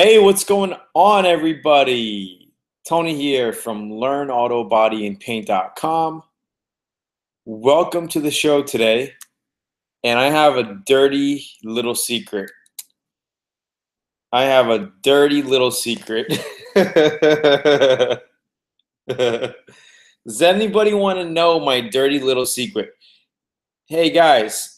Hey, what's going on, everybody? Tony here from LearnAutoBodyAndPaint.com. Welcome to the show today, and I have a dirty little secret. Does anybody want to know my dirty little secret? Hey, guys.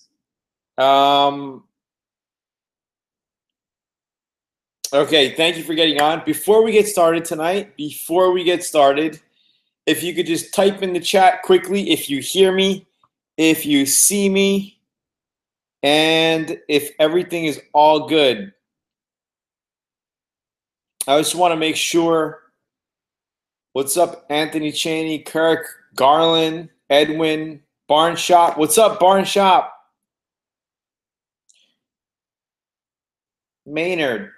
Okay, thank you for getting on. Before we get started tonight, if you could just type in the chat quickly if you hear me, if you see me, and if everything is all good. I just want to make sure. What's up, Anthony Cheney, Kirk, Garland, Edwin, Barn Shop? What's up, Barn Shop? Maynard.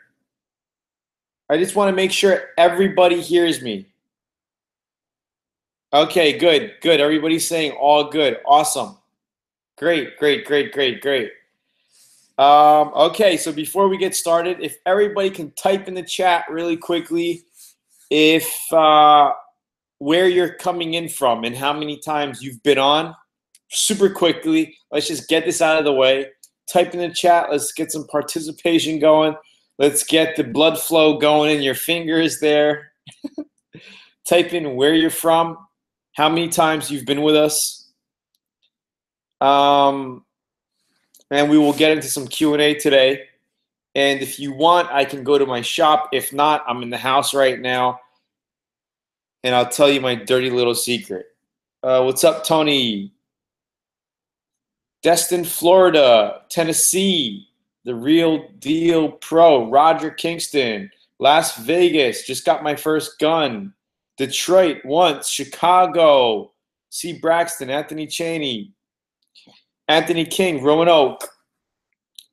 I just want to make sure everybody hears me. Okay, good. Everybody's saying all good. Awesome. Great. Okay, so before we get started, if everybody can type in the chat really quickly if where you're coming in from and how many times you've been on, super quickly. Let's just get this out of the way. Type in the chat. Let's get some participation going. Let's get the blood flow going in your fingers there. Type in where you're from, how many times you've been with us. And we will get into some Q&A today. And if you want, I can go to my shop. If not, I'm in the house right now. And I'll tell you my dirty little secret. What's up, Tony? Destin, Florida. Tennessee. The Real Deal Pro. Roger Kingston. Las Vegas. Just got my first gun. Detroit once. Chicago. C. Braxton. Anthony Cheney. Anthony King. Roanoke.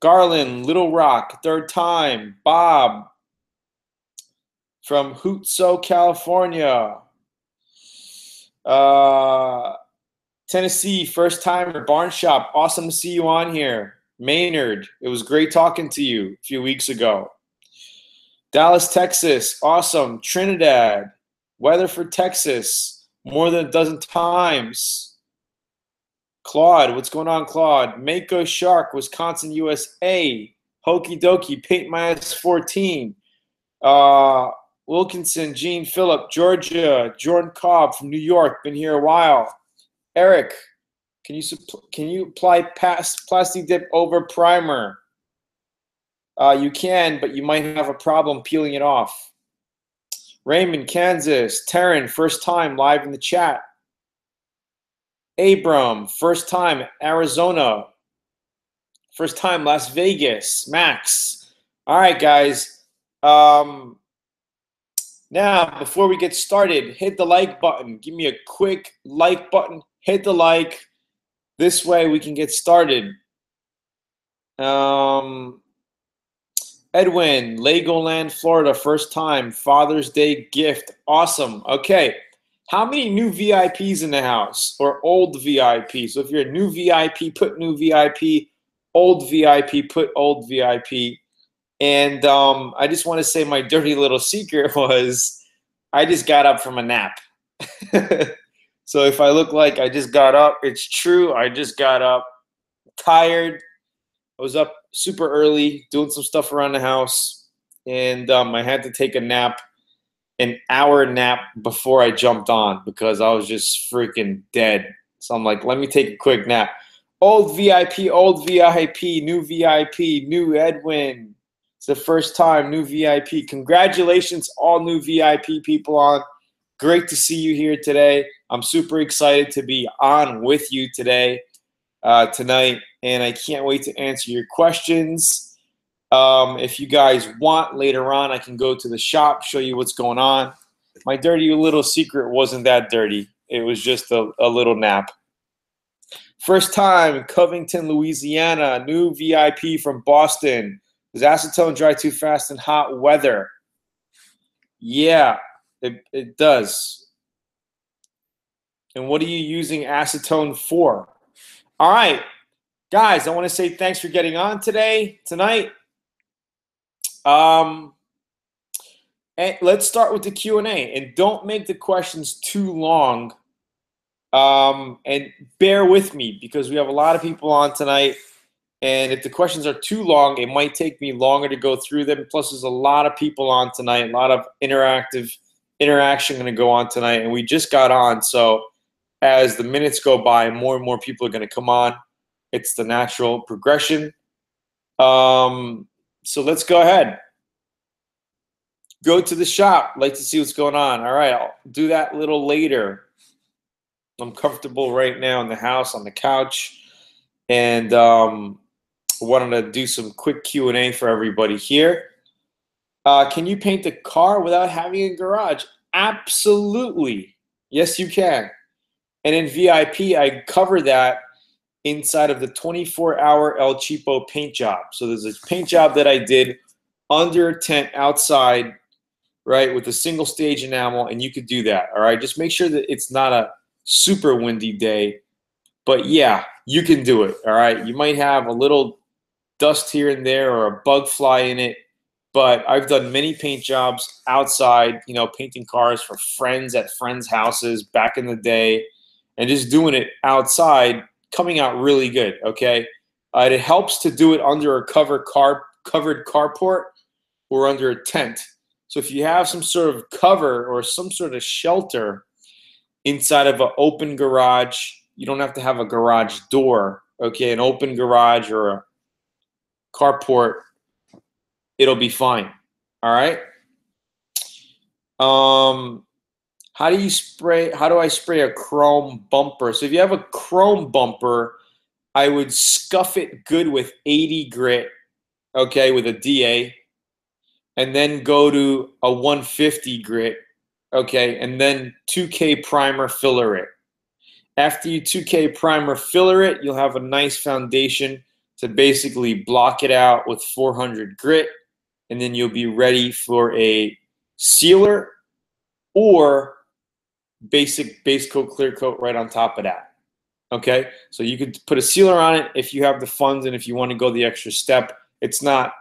Garland. Little Rock. Third time. Bob. From Hootso, California. Tennessee, first timer, Barn Shop. Awesome to see you on here. Maynard, it was great talking to you a few weeks ago. Dallas, Texas, awesome. Trinidad, Weatherford, Texas, more than a dozen times. Claude, what's going on, Claude? Mako Shark, Wisconsin, USA. Hokey Dokey, Paint My Ass 14. Wilkinson, Gene Phillip, Georgia. Jordan Cobb from New York, been here a while. Eric, can you apply plastic dip over primer? You can, but you might have a problem peeling it off. Raymond, Kansas. Taryn, first time live in the chat. Abram, first time Arizona. First time Las Vegas. Max. All right, guys. Now, before we get started, hit the like button. Give me a quick like button. Hit the like. This way we can get started. Edwin, Legoland, Florida, first time. Father's Day gift. Awesome. Okay. How many new VIPs in the house or old VIPs? So if you're a new VIP, put new VIP. Old VIP, put old VIP. And I just want to say my dirty little secret was I just got up from a nap. So if I look like I just got up, it's true. I just got up, tired. I was up super early doing some stuff around the house. And I had to take a nap, an hour nap before I jumped on because I was just freaking dead. So I'm like, let me take a quick nap. Old VIP, new Edwin. It's the first time, new VIP. Congratulations, all new VIP people on. Great to see you here today. I'm super excited to be on with you today, tonight, and I can't wait to answer your questions. If you guys want, later on, I can go to the shop, show you what's going on. My dirty little secret wasn't that dirty. It was just a little nap. First time, Covington, Louisiana. New VIP from Boston. Does acetone dry too fast in hot weather? Yeah, it does. And what are you using acetone for? All right, guys, I want to say thanks for getting on tonight. And let's start with the Q&A, and don't make the questions too long. And bear with me because we have a lot of people on tonight. And if the questions are too long, it might take me longer to go through them. Plus, there's a lot of people on tonight, a lot of interaction going to go on tonight. And we just got on, so as the minutes go by, more and more people are going to come on. It's the natural progression. So let's go ahead. Go to the shop. Like to see what's going on. All right, I'll do that a little later. I'm comfortable right now in the house on the couch, and wanted to do some quick Q&A for everybody here. Can you paint a car without having a garage? Absolutely. Yes, you can. And in VIP, I cover that inside of the 24-hour El Cheapo paint job. So there's a paint job that I did under a tent outside, right, with a single stage enamel, and you could do that, all right? Just make sure that it's not a super windy day, but yeah, you can do it, all right? You might have a little dust here and there or a bug fly in it, but I've done many paint jobs outside, you know, painting cars for friends at friends' houses back in the day, and just doing it outside, coming out really good, okay? It helps to do it under a covered carport or under a tent. So if you have some sort of cover or some sort of shelter inside of an open garage, you don't have to have a garage door, okay? An open garage or a carport, it'll be fine. All right. How do I spray a chrome bumper? So if you have a chrome bumper, I would scuff it good with 80 grit, okay, with a DA, and then go to a 150 grit, okay, and then 2K primer filler it. After you 2K primer filler it, you'll have a nice foundation to basically block it out with 400 grit, and then you'll be ready for a sealer or basic base coat, clear coat right on top of that. Okay, so you could put a sealer on it if you have the funds and if you want to go the extra step. It's not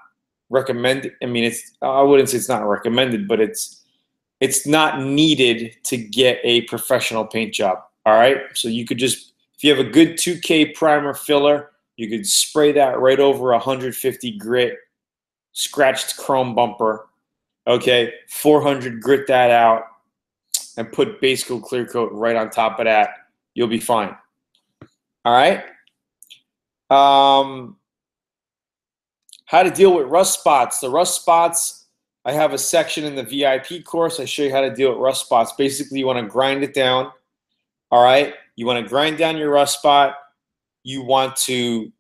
recommended. I mean, I wouldn't say it's not recommended, but it's not needed to get a professional paint job. All right, so you could just, if you have a good 2K primer filler, you could spray that right over 150 grit scratched chrome bumper. Okay, 400 grit that out and put base coat, clear coat right on top of that. You'll be fine. All right. How to deal with rust spots. The rust spots, I have a section in the VIP course. I show you how to deal with rust spots. Basically, you want to grind it down. All right. You want to grind down your rust spot. You want to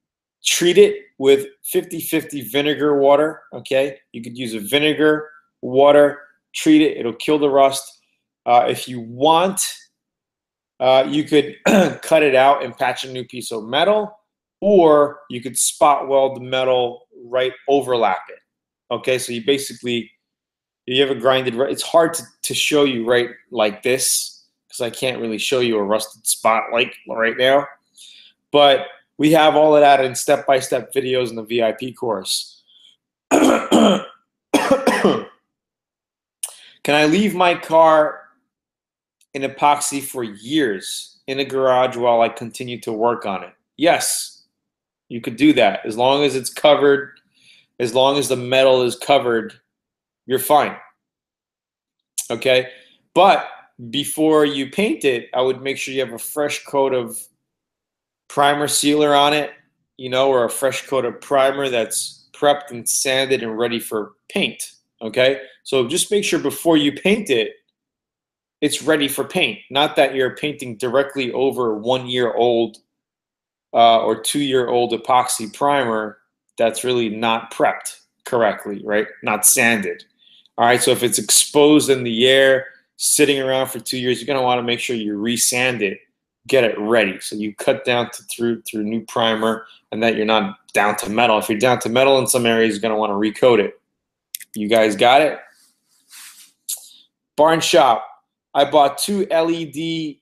treat it with 50-50 vinegar water. Okay. You could use a vinegar, water, treat it. It'll kill the rust. If you want, you could cut it out and patch a new piece of metal, or you could spot weld the metal, right, overlap it. Okay, so you basically, you have a grinded, it's hard to show you right like this because I can't really show you a rusted spot like right now, but we have all of that in step-by-step videos in the VIP course. Can I leave my car in epoxy for years in a garage while I continue to work on it? Yes, you could do that. As long as it's covered, as long as the metal is covered, you're fine. Okay, but before you paint it, I would make sure you have a fresh coat of primer sealer on it, you know, or a fresh coat of primer that's prepped and sanded and ready for paint. Okay, so just make sure before you paint it, it's ready for paint. Not that you're painting directly over 1-year-old or 2-year-old epoxy primer that's really not prepped correctly, right? Not sanded. All right, so if it's exposed in the air, sitting around for 2 years, you're gonna wanna make sure you re-sand it, get it ready. So you cut down through new primer and that you're not down to metal. If you're down to metal in some areas, you're gonna wanna recoat it. You guys got it? Barn shop. I bought 2 LED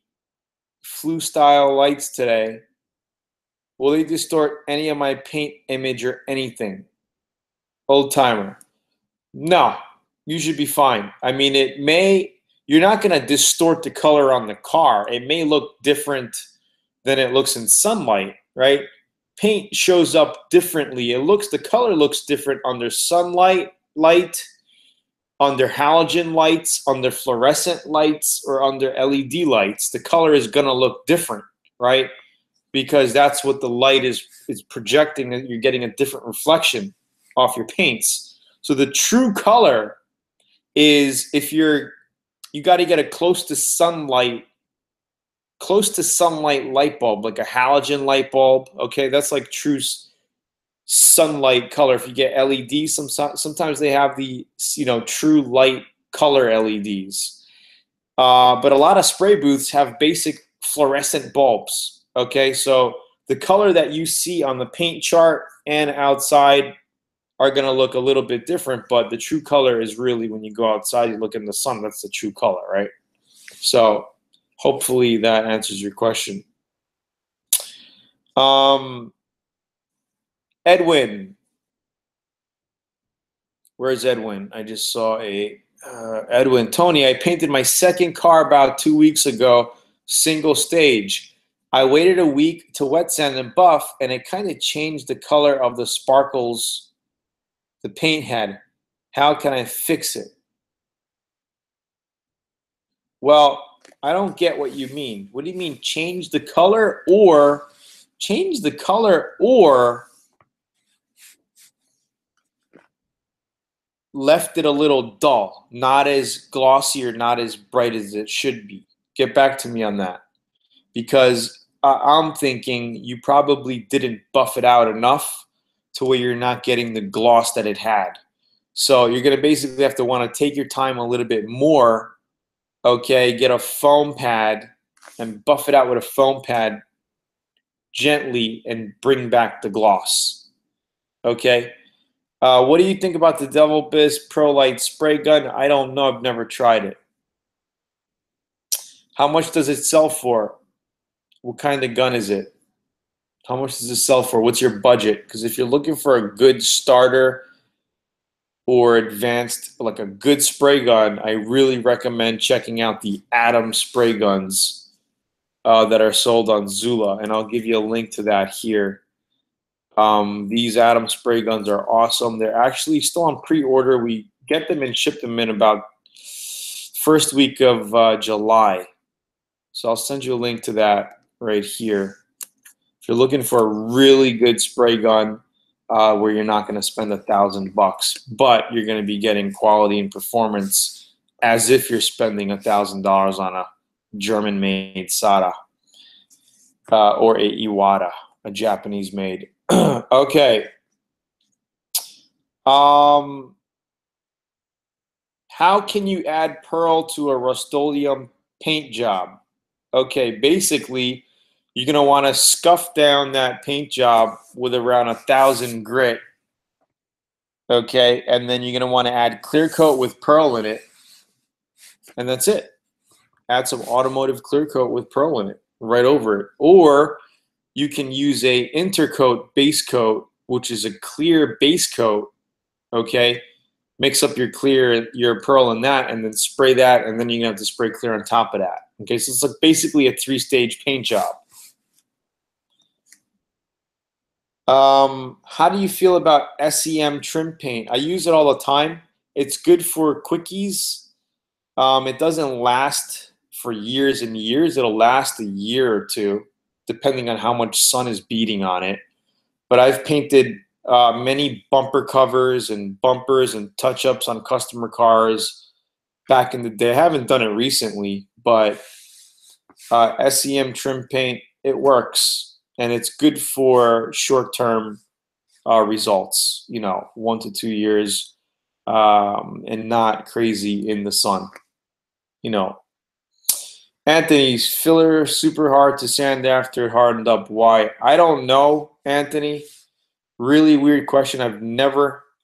flue style lights today. Will they distort any of my paint image or anything? Old timer. No, you should be fine. I mean, you're not going to distort the color on the car. It may look different than it looks in sunlight, right? Paint shows up differently. The color looks different under sunlight, under halogen lights, under fluorescent lights, or under LED lights. The color is going to look different, right? Because that's what the light is projecting, that you're getting a different reflection off your paints. So the true color is, if you got to get a close to sunlight light bulb, like a halogen light bulb. Okay, that's like true sunlight color. If you get LEDs, sometimes they have the true light color LEDs. But a lot of spray booths have basic fluorescent bulbs. Okay, so the color that you see on the paint chart and outside are going to look a little bit different, but the true color is really, when you go outside, you look in the sun, that's the true color, right? So hopefully that answers your question. Edwin. Where's Edwin? I just saw Edwin. Tony, I painted my second car about 2 weeks ago, single stage. I waited a week to wet sand and buff, and it kind of changed the color of the sparkles the paint had. How can I fix it? Well, I don't get what you mean. What do you mean, change the color, or left it a little dull, not as glossy or not as bright as it should be? Get back to me on that, because I'm thinking you probably didn't buff it out enough to where you're not getting the gloss that it had. So you're going to basically have to want to take your time a little bit more, okay, get a foam pad and buff it out with a foam pad gently and bring back the gloss, okay? What do you think about the Devil Bisque Pro Light spray gun? I don't know. I've never tried it. How much does it sell for? What kind of gun is it? How much does it sell for? What's your budget? Because if you're looking for a good starter or advanced, like a good spray gun, I really recommend checking out the Atom spray guns that are sold on Zula, and I'll give you a link to that here. These Atom spray guns are awesome. They're actually still on pre-order. We get them and ship them in about first week of July. So I'll send you a link to that right here. If you're looking for a really good spray gun where you're not going to spend $1,000, but you're going to be getting quality and performance as if you're spending $1,000 on a German-made Sada or a Iwata, a Japanese-made. Okay. How can you add pearl to a Rust-Oleum paint job? Okay, basically, you're going to want to scuff down that paint job with around 1,000 grit. Okay, and then you're going to want to add clear coat with pearl in it. And that's it. Add some automotive clear coat with pearl in it, right over it. Or you can use a intercoat base coat, which is a clear base coat. Okay, mix up your pearl in that, and then spray that, and then you're going to have to spray clear on top of that. Okay, so it's like basically a 3-stage paint job. How do you feel about SEM trim paint? I use it all the time. It's good for quickies. It doesn't last for years and years. It'll last a year or two, depending on how much sun is beating on it. But I've painted many bumper covers and bumpers and touch-ups on customer cars back in the day. I haven't done it recently, but SEM trim paint, it works. And it's good for short-term results, 1 to 2 years, and not crazy in the sun, Anthony's filler super hard to sand after it hardened up. Why? I don't know, Anthony. Really weird question.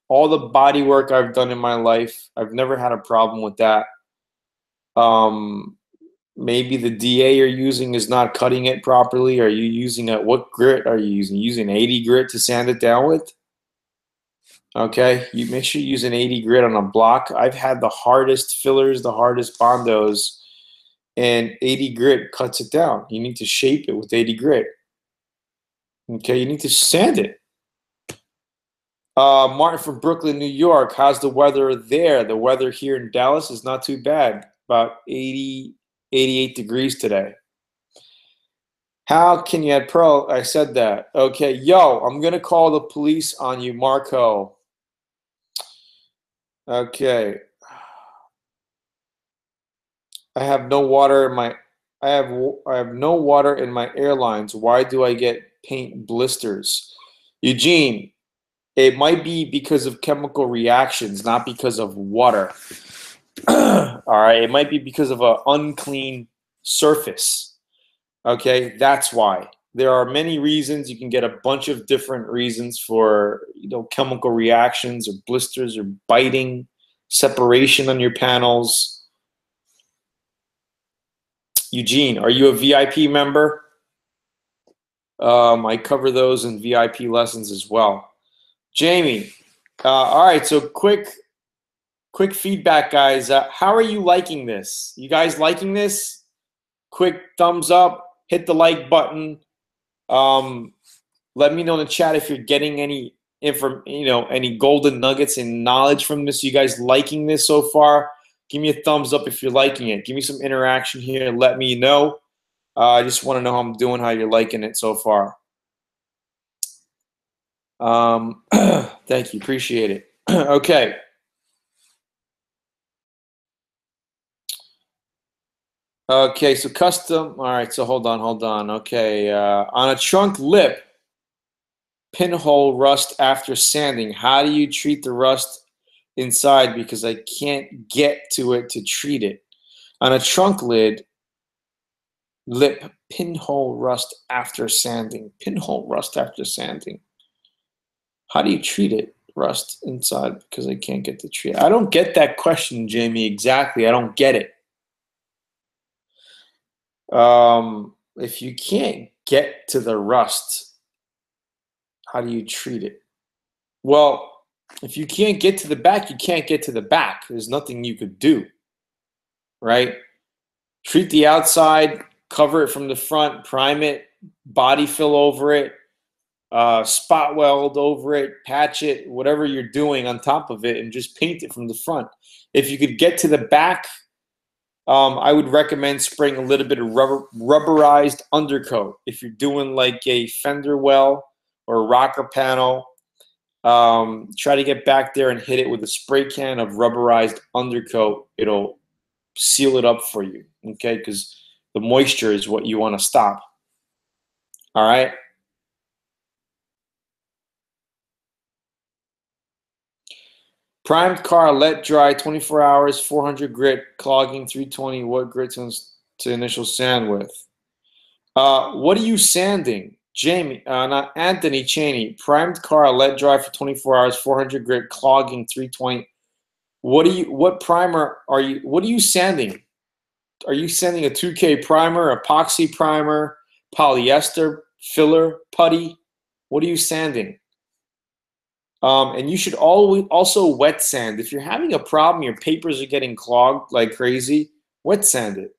All the body work I've done in my life, I've never had a problem with that. Maybe the DA you're using is not cutting it properly. Are you using what grit are you using? Using 80 grit to sand it down with? Okay, you make sure you use an 80 grit on a block. I've had the hardest fillers, the hardest bondos, and 80 grit cuts it down. You need to shape it with 80 grit. Okay, you need to sand it. Martin from Brooklyn, New York. How's the weather there? The weather here in Dallas is not too bad. About 80, 88 degrees today. How can you add pearl? I said that. Okay, yo, I'm going to call the police on you, Marco. Okay. I have no water in my I have no water in my airlines. Why do I get paint blisters? Eugene, it might be because of chemical reactions, not because of water. All right, it might be because of an unclean surface. Okay, that's why. There are many reasons. You can get a bunch of different reasons for, chemical reactions or blisters or biting, separation on your panels. Eugene, are you a VIP member? I cover those in VIP lessons as well. Jamie, all right, so quick feedback, guys. How are you liking this? You guys liking this? Quick thumbs up, hit the like button. Let me know in the chat if you're getting any any golden nuggets and knowledge from this. You guys liking this so far? Give me a thumbs up if you're liking it. Give me some interaction here. Let me know. I just want to know how I'm doing, how you're liking it so far. Thank you. Appreciate it. Okay. Okay, so custom. All right, so hold on. Okay, on a trunk lip, pinhole rust after sanding. How do you treat the rust inside? Because I can't get to it to treat it. On a trunk lid, lip, pinhole rust after sanding. Pinhole rust after sanding. How do you treat it? Rust inside because I can't get to treat it. I don't get that question, Jamie, exactly. I don't get it. If you can't get to the rust, how do you treat it? Well, if you can't get to the back, you can't get to the back. There's nothing you could do, right? Treat the outside, cover it from the front, prime it, body fill over it, spot weld over it, patch it, whatever you're doing on top of it, and just paint it from the front. If you could get to the back, I would recommend spraying a little bit of rubberized undercoat. If you're doing like a fender well or a rocker panel, try to get back there and hit it with a spray can of rubberized undercoat. It'll seal it up for you, okay? Because the moisture is what you want to stop. All right? Primed car, let dry, 24 hours, 400 grit, clogging, 320. What grit to initial sand with? What are you sanding? Jamie, not Anthony Cheney. Primed car, let dry for 24 hours, 400 grit, clogging, 320. What primer are you, what are you sanding? Are you sanding a 2K primer, epoxy primer, polyester, filler, putty? What are you sanding? And you should always also wet sand. If you're having a problem, your papers are getting clogged like crazy, wet sand it.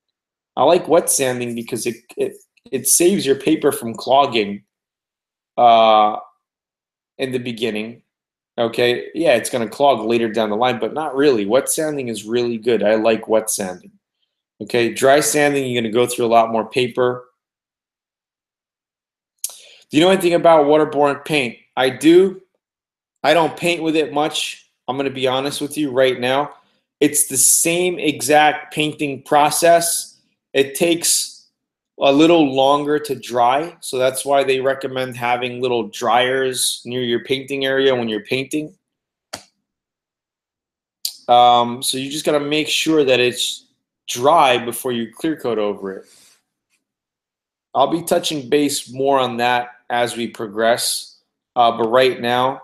I like wet sanding because it saves your paper from clogging in the beginning. Okay, yeah, it's going to clog later down the line, but not really. Wet sanding is really good. I like wet sanding. Okay, dry sanding, you're going to go through a lot more paper. Do you know anything about waterborne paint? I do. I don't paint with it much. I'm going to be honest with you right now. It's the same exact painting process. It takes a little longer to dry, so that's why they recommend having little dryers near your painting area when you're painting. So you just got to make sure that it's dry before you clear coat over it. I'll be touching base more on that as we progress, but right now,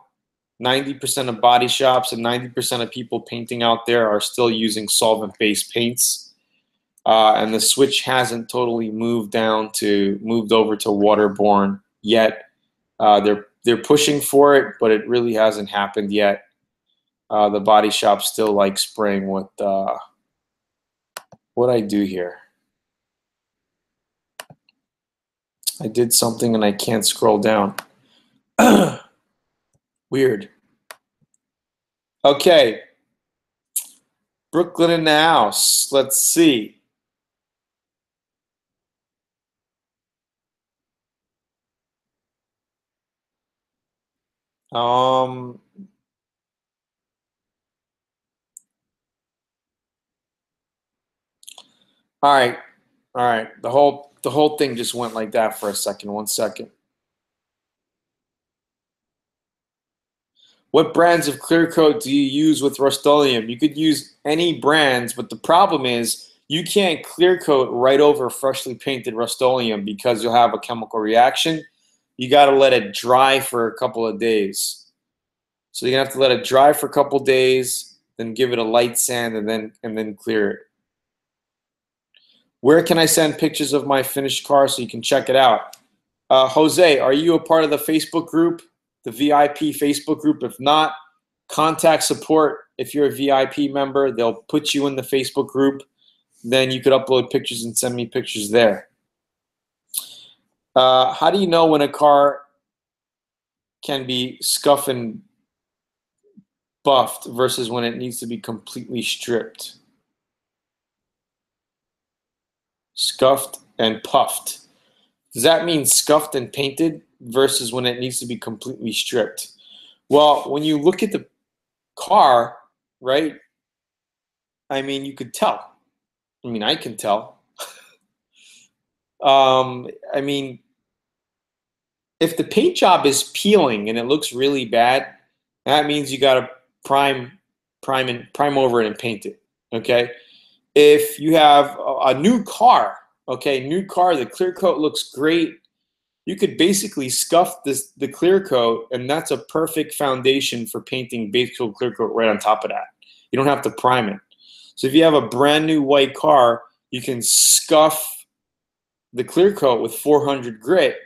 90% of body shops and 90% of people painting out there are still using solvent-based paints, and the switch hasn't totally moved over to waterborne yet. They're pushing for it, but it really hasn't happened yet. The body shop still likes spraying with what I do here. I did something and I can't scroll down. Weird. Okay. Brooklyn in the house. Let's see. All right. All right. The whole thing just went like that for a second. 1 second. What brands of clear coat do you use with Rust-Oleum? You could use any brands, but the problem is you can't clear coat right over freshly painted Rust-Oleum because you'll have a chemical reaction. You got to let it dry for a couple of days. So you're gonna have to let it dry for a couple of days, then give it a light sand, and then clear it. Where can I send pictures of my finished car so you can check it out? Jose, are you a part of the Facebook group, the VIP Facebook group? If not, contact support. If you're a VIP member, they'll put you in the Facebook group. Then you could upload pictures and send me pictures there. How do you know when a car can be scuffed and buffed versus when it needs to be completely stripped? Scuffed and puffed. Does that mean scuffed and painted versus when it needs to be completely stripped? Well, when you look at the car, right, I mean, you could tell. I mean, I can tell. I mean, if the paint job is peeling and it looks really bad, that means you got to prime over it and paint it, okay? If you have a new car, okay, new car, the clear coat looks great, you could basically scuff the clear coat, and that's a perfect foundation for painting base coat clear coat right on top of that. You don't have to prime it. So if you have a brand new white car, you can scuff the clear coat with 400 grit,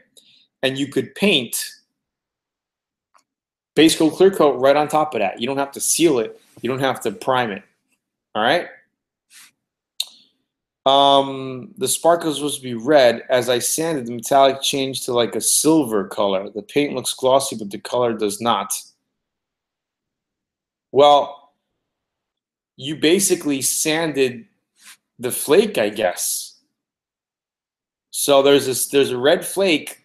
and you could paint base coat clear coat right on top of that. You don't have to seal it. You don't have to prime it. All right? The sparkle is supposed to be red. As I sanded, the metallic changed to like a silver color. The paint looks glossy, but the color does not. Well, you basically sanded the flake, I guess. So there's a red flake,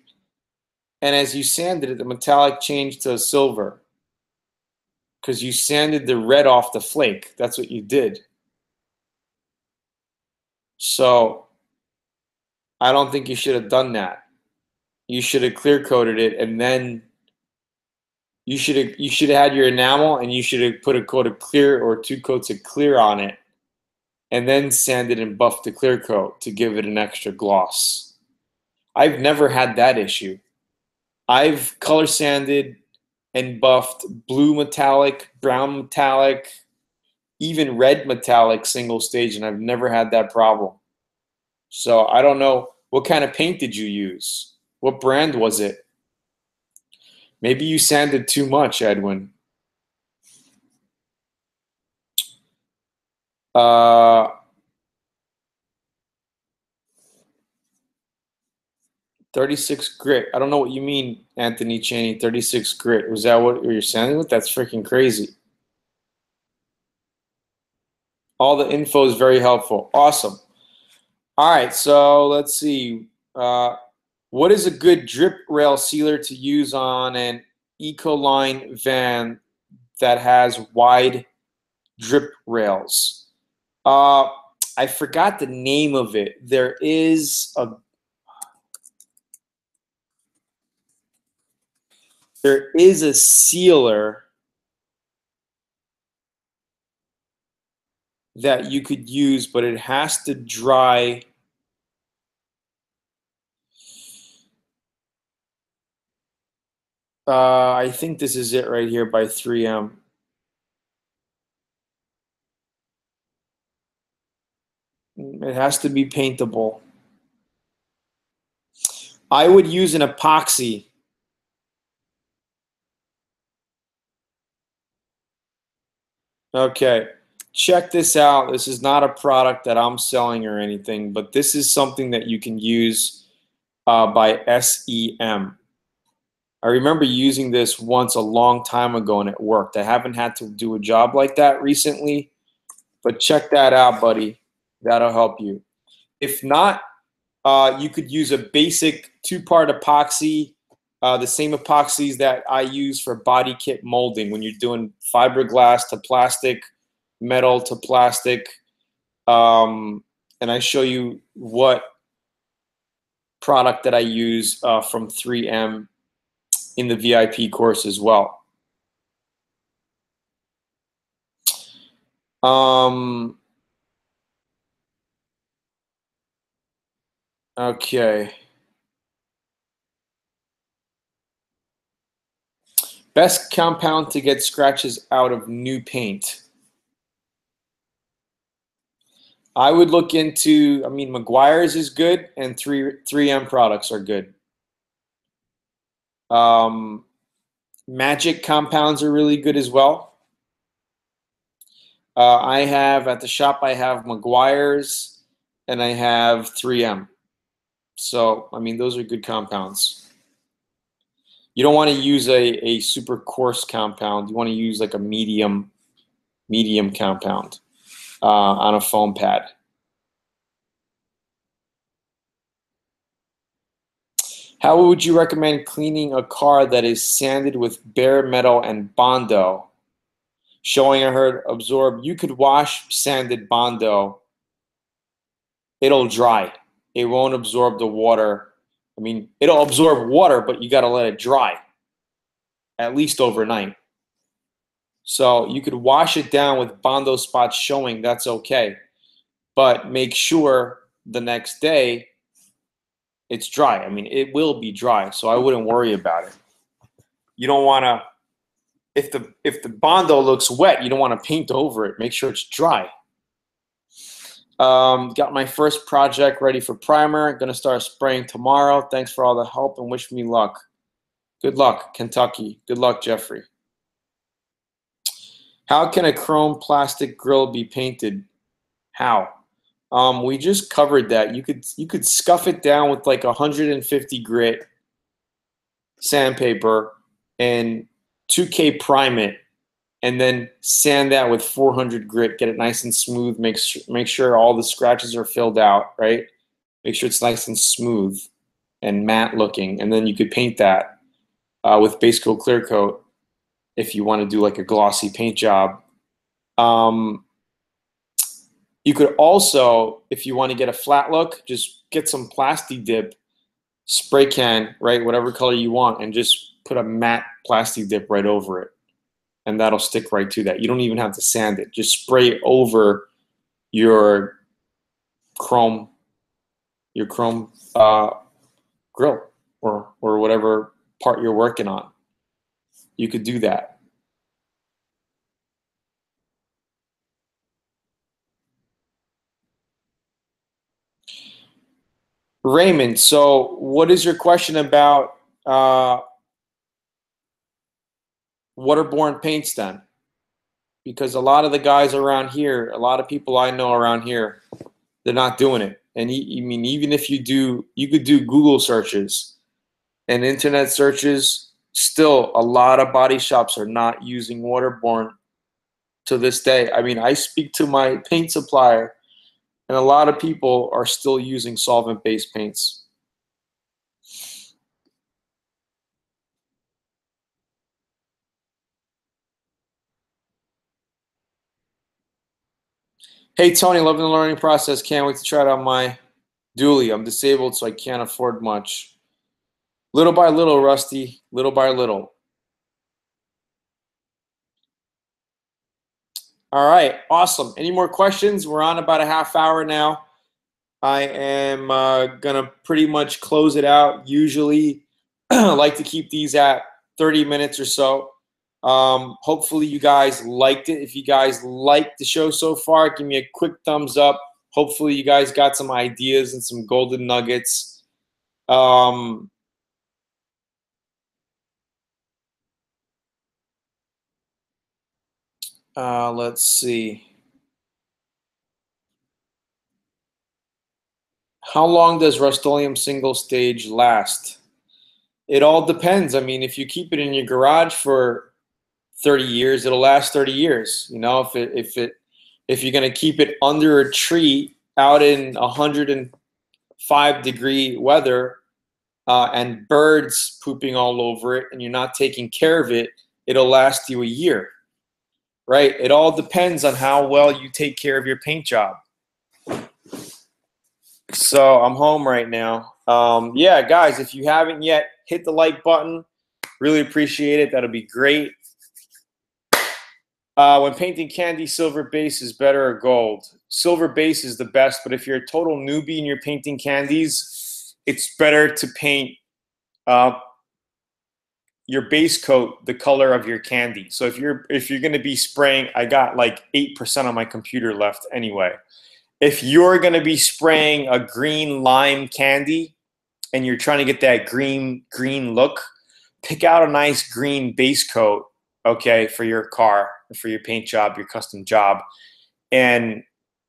and as you sanded it, the metallic changed to a silver because you sanded the red off the flake. That's what you did. So I don't think you should have done that. You should have clear coated it, and then you should have had your enamel, and you should have put a coat of clear or 2 coats of clear on it, and then sanded and buffed the clear coat to give it an extra gloss. I've never had that issue. I've color sanded and buffed blue metallic, brown metallic, even red metallic single stage, and I've never had that problem. So I don't know, what kind of paint did you use? What brand was it? Maybe you sanded too much, Edwin. 36 grit. I don't know what you mean, Anthony Chaney. 36 grit. Was that what you're sanding with? That's freaking crazy. All the info is very helpful. Awesome. All right, so let's see. What is a good drip rail sealer to use on an Ecoline van that has wide drip rails? I forgot the name of it. There is a sealer that you could use, but it has to dry. I think this is it right here by 3M. It has to be paintable. I would use an epoxy. Okay, check this out. This is not a product that I'm selling or anything, but this is something that you can use by SEM. I remember using this once a long time ago and it worked. I haven't had to do a job like that recently, but check that out, buddy. That'll help you. If not, you could use a basic two-part epoxy, the same epoxies that I use for body kit molding when you're doing fiberglass to plastic, metal to plastic. And I show you what product that I use from 3M in the VIP course as well. Okay. Best compound to get scratches out of new paint. I would look into, I mean, Meguiar's is good, and 3M products are good. Magic compounds are really good as well. I have, at the shop, I have Meguiar's, and I have 3M. So, I mean, those are good compounds. You don't want to use a super coarse compound. You want to use like a medium compound on a foam pad. How would you recommend cleaning a car that is sanded with bare metal and bondo? Showing I heard absorb. You could wash sanded bondo. It'll dry. It won't absorb the water. I mean, it'll absorb water, but you got to let it dry at least overnight. So you could wash it down with bondo spots showing, that's okay. But make sure the next day it's dry. I mean, it will be dry, so I wouldn't worry about it. You don't want to, if the bondo looks wet, you don't want to paint over it. Make sure it's dry. Got my first project ready for primer. Gonna start spraying tomorrow. Thanks for all the help and wish me luck. Good luck, Kentucky. Good luck, Jeffrey. How can a chrome plastic grill be painted? How? We just covered that. You could scuff it down with like 150 grit sandpaper and 2K prime it, and then sand that with 400 grit. Get it nice and smooth. Make sure all the scratches are filled out, right? Make sure it's nice and smooth and matte looking, and then you could paint that with base coat clear coat if you want to do like a glossy paint job. You could also, if you want to get a flat look, just get some Plasti Dip spray can, right, whatever color you want, and just put a matte Plasti Dip right over it, and that'll stick right to that. You don't even have to sand it. Just spray over your chrome grill or whatever part you're working on. You could do that. Raymond, so what is your question about waterborne paints then? Because a lot of the guys around here, a lot of people I know around here, they're not doing it. And I mean, even if you do, you could do Google searches and internet searches. Still, a lot of body shops are not using waterborne to this day. I mean, I speak to my paint supplier, and a lot of people are still using solvent-based paints. Hey, Tony, loving the learning process. Can't wait to try it on my dually. I'm disabled, so I can't afford much. Little by little, Rusty, little by little. All right, awesome. Any more questions? We're on about a half hour now. I am gonna pretty much close it out. Usually, I like to keep these at 30 minutes or so. Hopefully you guys liked it. If you guys liked the show so far, give me a quick thumbs up. Hopefully you guys got some ideas and some golden nuggets. Let's see. How long does Rust-Oleum single stage last? It all depends. I mean, if you keep it in your garage for 30 years, it'll last 30 years. You know, if you're gonna keep it under a tree out in 105-degree weather, and birds pooping all over it, and you're not taking care of it, it'll last you a year, right? It all depends on how well you take care of your paint job. So I'm home right now. Yeah, guys, if you haven't yet, hit the like button. Really appreciate it. That'll be great. When painting candy, silver base is better or gold? Silver base is the best, but if you're a total newbie and you're painting candies, it's better to paint your base coat the color of your candy. So if you're going to be spraying, I got like 8% on my computer left anyway. If you're going to be spraying a green lime candy and you're trying to get that green look, pick out a nice green base coat, okay, for your car, for your paint job, your custom job. And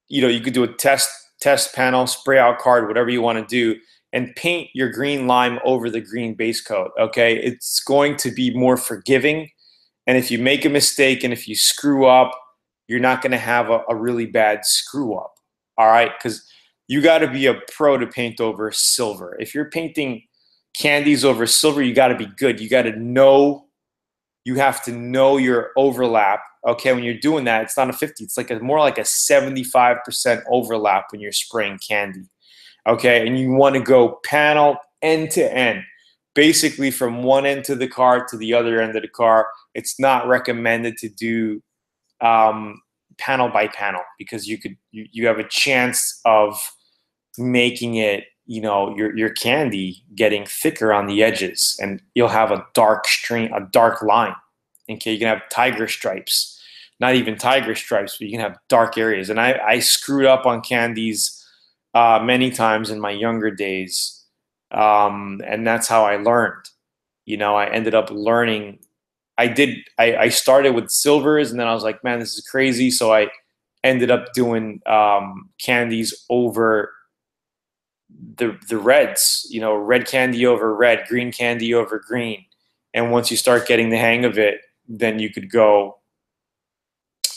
you know, you could do a test panel, spray out card, whatever you want to do, and paint your green lime over the green base coat, okay? It's going to be more forgiving. And if you make a mistake and if you screw up, you're not going to have a really bad screw up. All right, because you got to be a pro to paint over silver. If you're painting candies over silver, you got to be good. You got to know, you have to know your overlap. Okay, when you're doing that, it's not a 50. It's like more like a 75% overlap when you're spraying candy. Okay, and you want to go panel end to end, basically from one end of the car to the other end of the car. It's not recommended to do panel by panel, because you have a chance of making it, you know, your candy getting thicker on the edges, and you'll have a dark stream, a dark line. Okay, you can have tiger stripes, not even tiger stripes, but you can have dark areas. And I screwed up on candies many times in my younger days, and that's how I learned. You know, I ended up learning. I started with silvers, and then I was like, man, this is crazy. So I ended up doing candies over the reds, you know, red candy over red, green candy over green. And once you start getting the hang of it, then you could go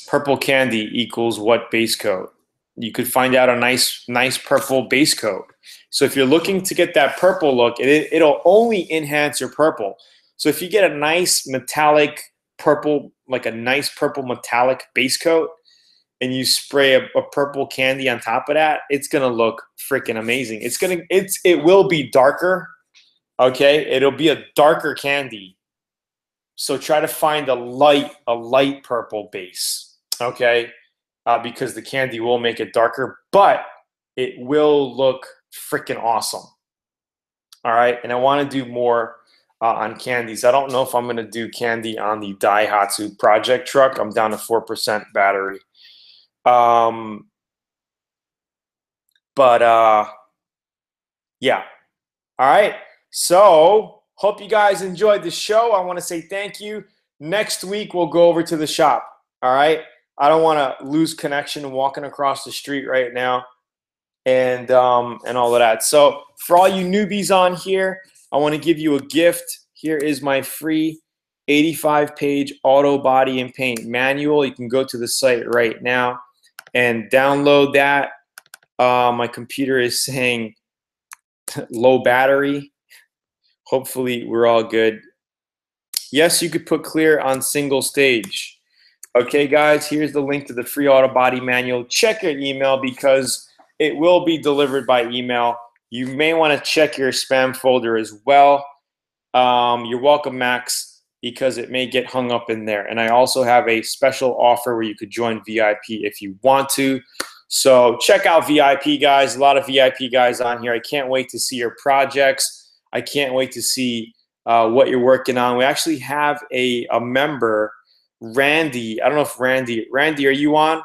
purple candy equals what base coat. You could find out a nice purple base coat. So if you're looking to get that purple look, it'll only enhance your purple. So if you get a nice metallic purple, like a nice purple metallic base coat, and you spray a purple candy on top of that, it's gonna look freaking amazing. It will be darker, okay? It'll be a darker candy. So try to find a light purple base, okay? Because the candy will make it darker, but it will look freaking awesome. All right, and I want to do more on candies. I don't know if I'm going to do candy on the Daihatsu project truck. I'm down to 4% battery. Yeah. All right. So hope you guys enjoyed the show. I want to say thank you. Next week, we'll go over to the shop. All right. I don't want to lose connection walking across the street right now, and all of that. So for all you newbies on here, I want to give you a gift. Here is my free 85-page auto body and paint manual. You can go to the site right now and download that. My computer is saying low battery. Hopefully we're all good. Yes, you could put clear on single stage. Okay, guys, here's the link to the free auto body manual. Check your email because it will be delivered by email. You may want to check your spam folder as well. You're welcome, Max, because it may get hung up in there. And I also have a special offer where you could join VIP if you want to. So check out VIP, guys. A lot of VIP guys on here. I can't wait to see your projects. I can't wait to see what you're working on. We actually have a member, Randy. I don't know if Randy, are you on?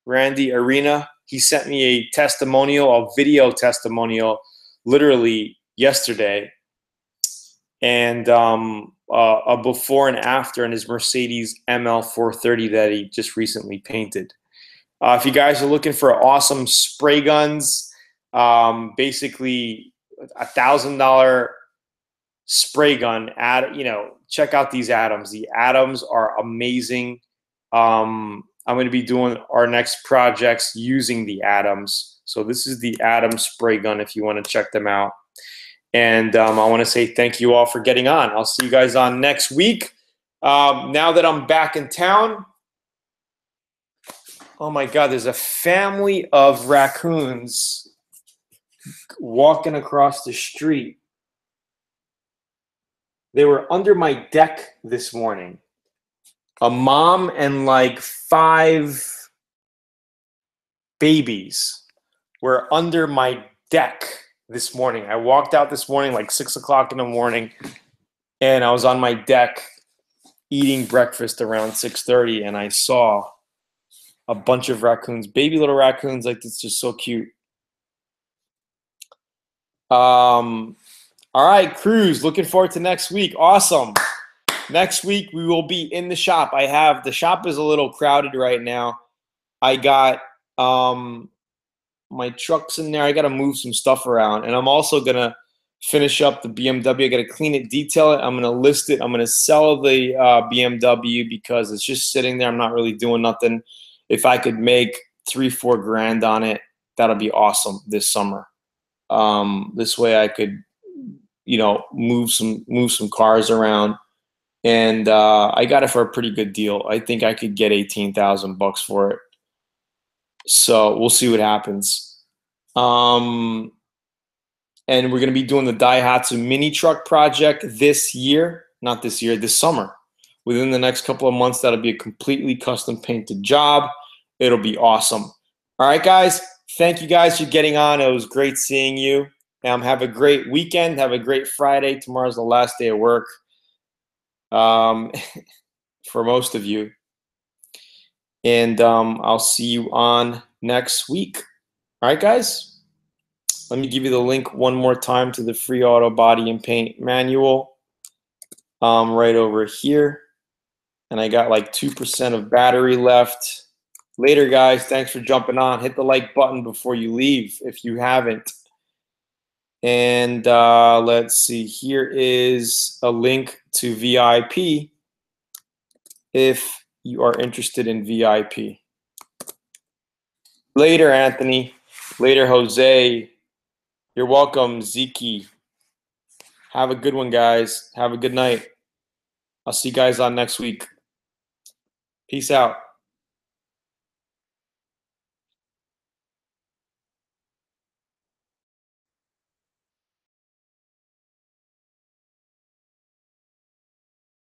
Randy Arena. He sent me a testimonial, a video testimonial, literally yesterday. And a before and after in his Mercedes ML 430 that he just recently painted. If you guys are looking for awesome spray guns, basically $1,000 spray gun, check out these Adams. The Adams are amazing. I'm going to be doing our next projects using the Adams. So this is the Adams spray gun if you want to check them out. And I want to say thank you all for getting on. I'll see you guys on next week. Now that I'm back in town, oh my God, there's a family of raccoons walking across the street. They were under my deck this morning. A mom and like 5 babies were under my deck this morning. I walked out this morning like 6 o'clock in the morning, and I was on my deck eating breakfast around 6:30, and I saw a bunch of raccoons, baby little raccoons. Like, it's just so cute. All right, Cruz, looking forward to next week. Awesome. Next week we will be in the shop. The shop is a little crowded right now. I got my truck's in there. I got to move some stuff around, and I'm also gonna finish up the BMW. I got to clean it, detail it. I'm gonna list it. I'm gonna sell the BMW because it's just sitting there. I'm not really doing nothing. If I could make $3-4 grand on it, that'll be awesome this summer. This way I could, move some cars around, and I got it for a pretty good deal. I think I could get $18,000 for it. So we'll see what happens. And we're going to be doing the Daihatsu mini truck project this summer. Within the next couple of months, that'll be a completely custom painted job. It'll be awesome. All right, guys. Thank you guys for getting on. It was great seeing you. Have a great weekend. Have a great Friday. Tomorrow's the last day of work for most of you. And I'll see you on next week. All right, guys? Let me give you the link one more time to the free auto body and paint manual right over here. And I got like 2% of battery left. Later, guys. Thanks for jumping on. Hit the like button before you leave if you haven't. And let's see. Here is a link to VIP if you are interested in VIP. Later, Anthony. Later, Jose. You're welcome, Ziki. Have a good one, guys. Have a good night. I'll see you guys on next week. Peace out.